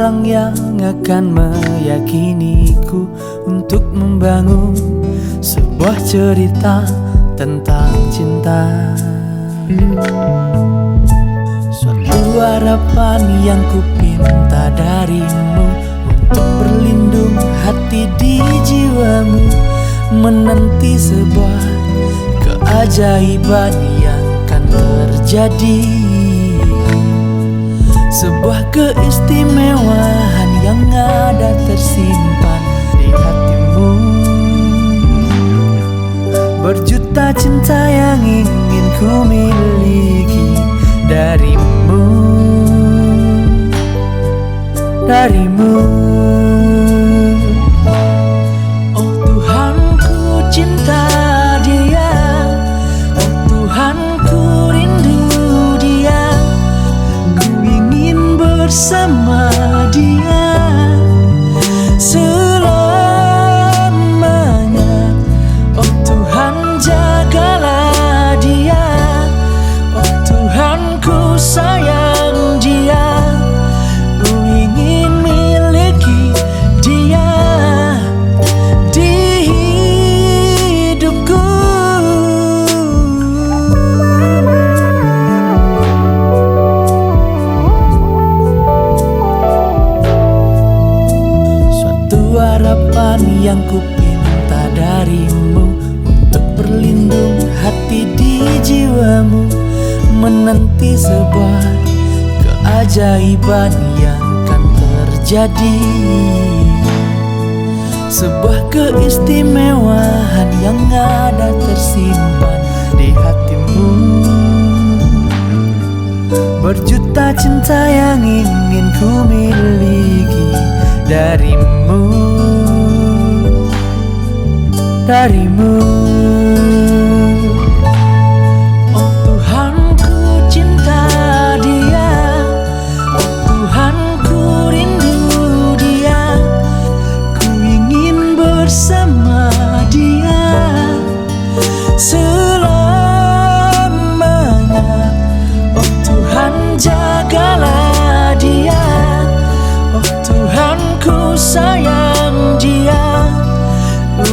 orang yang akan meyakiniku untuk membangun sebuah cerita tentang cinta. Suatu harapan yang kupinta darimu untuk berlindung hati di jiwamu, menanti sebuah keajaiban yang akan terjadi, sebuah keistimewaan yang ada tersimpan di hatimu. Berjuta cinta yang ingin ku miliki darimu, darimu. Oh Tuhan, ku cinta dia. Oh Tuhan, ku rindu dia. Ku ingin bersama dia selamanya. Oh Tuhan, jagalah dia. Oh Tuhan, ku sayang dia. Ku ingin miliki dia di hidupku. Suatu harapan yang kupinta darimu untuk berlindung hati di jiwamu, menanti sebuah keajaiban yang akan terjadi, sebuah keistimewaan yang ada tersimpan di hatimu. Berjuta cinta yang ingin ku miliki darimu, darimu. Oh Tuhan, ku cinta dia. Oh Tuhan, ku rindu dia. Ku ingin bersama dia selamanya. Oh Tuhan, jagalah dia. Oh Tuhan, ku sayang dia. Ku